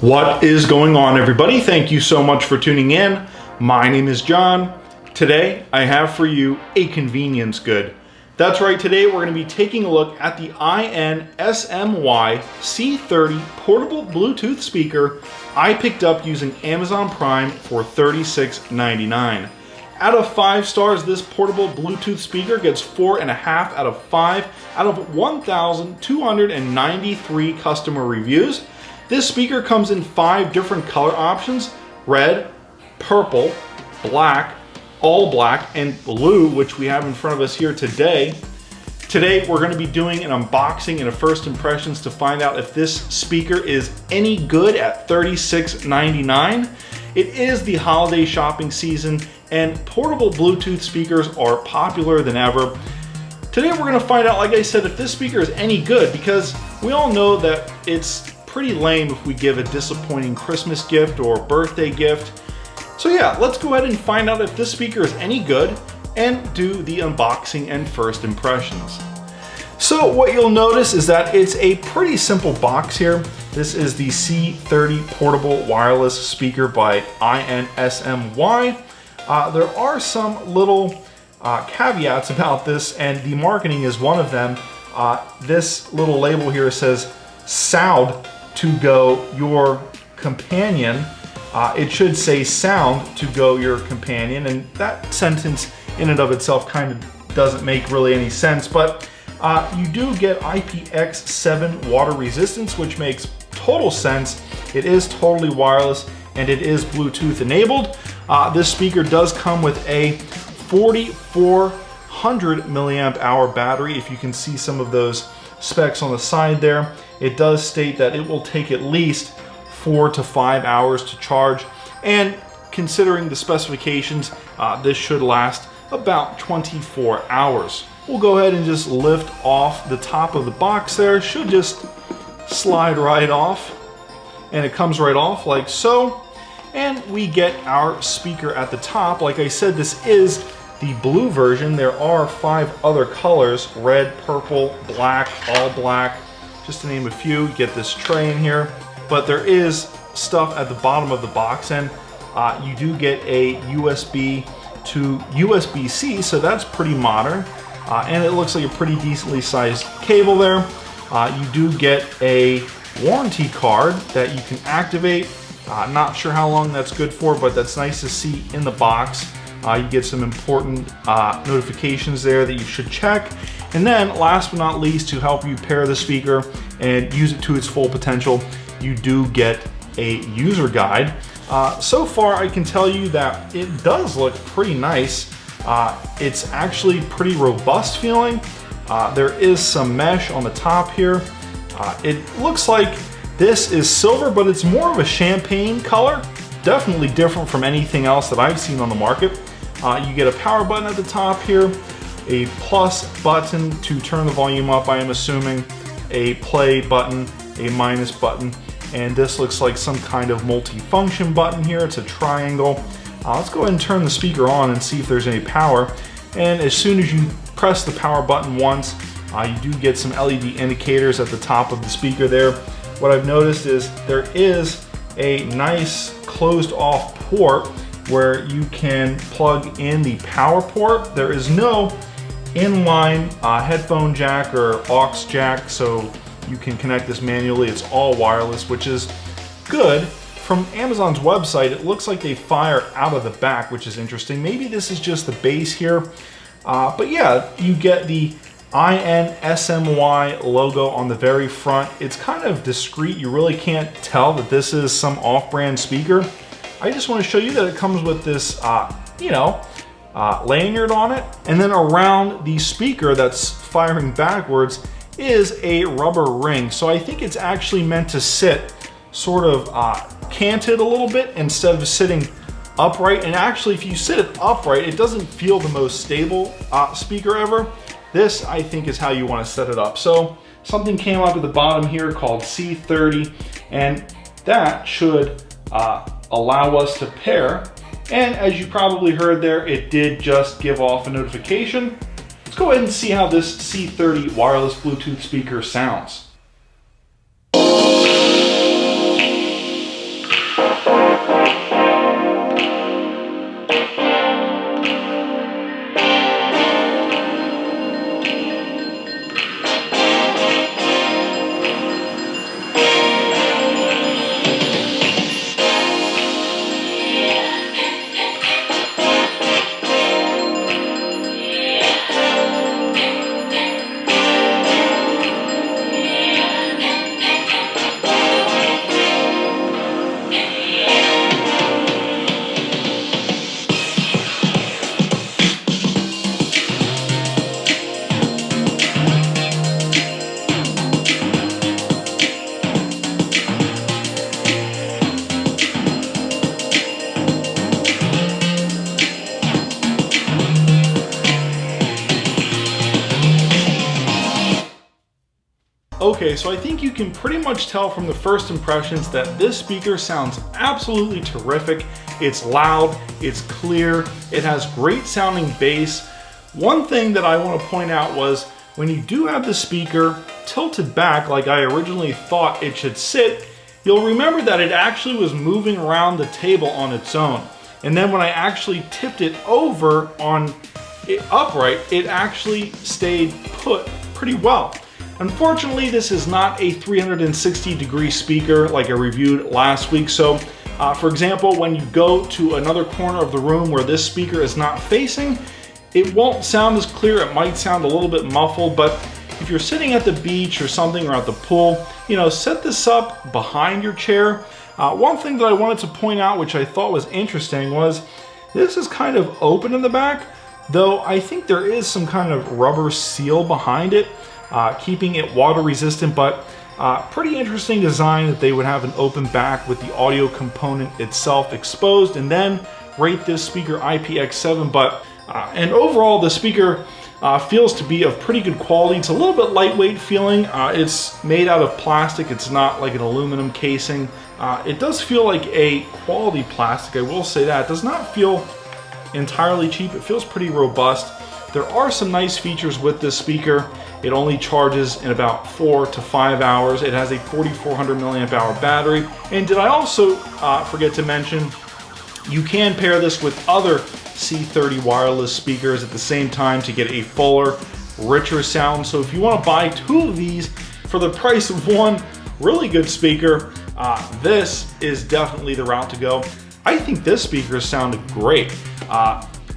What is going on, everybody? Thank you so much for tuning in. My name is John. Today I have for you a convenience good. That's right, today we're going to be taking a look at the INSMY C30 portable Bluetooth speaker I picked up using Amazon Prime for $36.99. Out of 5 stars, this portable Bluetooth speaker gets 4.5 out of 5 out of 1,293 customer reviews. This speaker comes in 5 different color options: red, purple, black, all black, and blue, which we have in front of us here today. Today, we're going to be doing an unboxing and a first impressions to find out if this speaker is any good at $36.99. It is the holiday shopping season, and portable Bluetooth speakers are popular than ever. Today, we're going to find out, like I said, if this speaker is any good, because we all know that it's pretty lame if we give a disappointing Christmas gift or birthday gift. So yeah, let's go ahead and find out if this speaker is any good and do the unboxing and first impressions. So what you'll notice is that it's a pretty simple box here. This is the C30 portable wireless speaker by INSMY. There are some little caveats about this, and the marketing is one of them. This little label here says "Sound to go your companion." It should say "sound to go your companion," and that sentence in and of itself kind of doesn't make really any sense, but you do get IPX7 water resistance, which makes total sense. It is totally wireless and it is Bluetooth enabled. This speaker does come with a 4,400 milliamp hour battery. If you can see some of those specs on the side there, it does state that it will take at least 4 to 5 hours to charge, and considering the specifications, this should last about 24 hours. We'll go ahead and just lift off the top of the box there. Should just slide right off, and it comes right off like so. And we get our speaker at the top. Like I said, this is the blue version. There are 5 other colors: red, purple, black, all black, just to name a few. You get this tray in here, but there is stuff at the bottom of the box, and you do get a USB to USB-C, so that's pretty modern. And it looks like a pretty decently sized cable there. You do get a warranty card that you can activate. Not sure how long that's good for, but that's nice to see in the box. You get some important notifications there that you should check. And then last but not least, to help you pair the speaker and use it to its full potential, you do get a user guide. So far, I can tell you that it does look pretty nice. It's actually pretty robust feeling. There is some mesh on the top here. It looks like this is silver, but it's more of a champagne color. Definitely different from anything else that I've seen on the market. You get a power button at the top here, a plus button to turn the volume up, I am assuming, a play button, a minus button, and this looks like some kind of multi-function button here. It's a triangle. Let's go ahead and turn the speaker on and see if there's any power. And as soon as you press the power button once, you do get some LED indicators at the top of the speaker there. What I've noticed is there is a nice closed off port where you can plug in the power port. There is no inline headphone jack or aux jack, so you can connect this manually. It's all wireless, which is good. From Amazon's website, it looks like they fire out of the back, which is interesting. Maybe this is just the base here. But yeah, you get the INSMY logo on the very front. It's kind of discreet. You really can't tell that this is some off-brand speaker. I just want to show you that it comes with this, lanyard on it. And then around the speaker that's firing backwards is a rubber ring. So I think it's actually meant to sit sort of canted a little bit instead of sitting upright. And actually, if you sit it upright, it doesn't feel the most stable speaker ever. This, I think, is how you want to set it up. So something came up at the bottom here called C30, and that should allow us to pair. And as you probably heard there, it did just give off a notification. Let's go ahead and see how this C30 wireless Bluetooth speaker sounds. Okay, so I think you can pretty much tell from the first impressions that this speaker sounds absolutely terrific. It's loud, it's clear, it has great sounding bass. One thing that I want to point out was when you do have the speaker tilted back like I originally thought it should sit, you'll remember that it actually was moving around the table on its own. And then when I actually tipped it over on it upright, it actually stayed put pretty well. Unfortunately, this is not a 360-degree speaker like I reviewed last week. So, for example, when you go to another corner of the room where this speaker is not facing, it won't sound as clear. It might sound a little bit muffled, but if you're sitting at the beach or something, or at the pool, you know, set this up behind your chair. One thing that I wanted to point out, which I thought was interesting, was this is kind of open in the back, though I think there is some kind of rubber seal behind it, keeping it water resistant, but pretty interesting design that they would have an open back with the audio component itself exposed, and then rate this speaker IPX7. But and overall, the speaker feels to be of pretty good quality. It's a little bit lightweight feeling. It's made out of plastic. It's not like an aluminum casing. It does feel like a quality plastic, I will say that. It does not feel entirely cheap. It feels pretty robust. There are some nice features with this speaker. It only charges in about 4 to 5 hours. It has a 4,400 milliamp hour battery. And did I also forget to mention, you can pair this with other C30 wireless speakers at the same time to get a fuller, richer sound. So if you want to buy 2 of these for the price of one really good speaker, this is definitely the route to go. I think this speaker sounded great.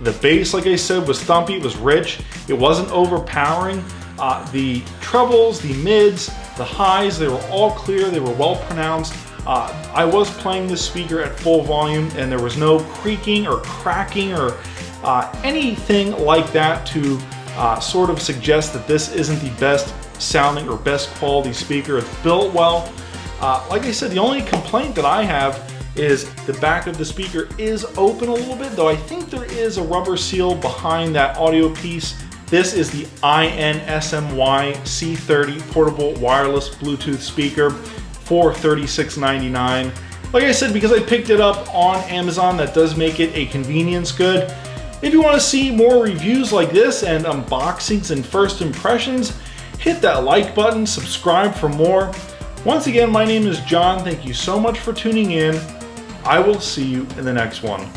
The bass, like I said, was thumpy, it was rich, it wasn't overpowering. The trebles, the mids, the highs, they were all clear, they were well pronounced. I was playing this speaker at full volume and there was no creaking or cracking or anything like that to sort of suggest that this isn't the best sounding or best quality speaker. It's built well. Like I said, the only complaint that I have is the back of the speaker is open a little bit, though I think there is a rubber seal behind that audio piece. This is the INSMY C30 portable wireless Bluetooth speaker for $36.99. Like I said, because I picked it up on Amazon, that does make it a convenience good. If you want to see more reviews like this and unboxings and first impressions, hit that like button, subscribe for more. Once again, my name is John. Thank you so much for tuning in. I will see you in the next one.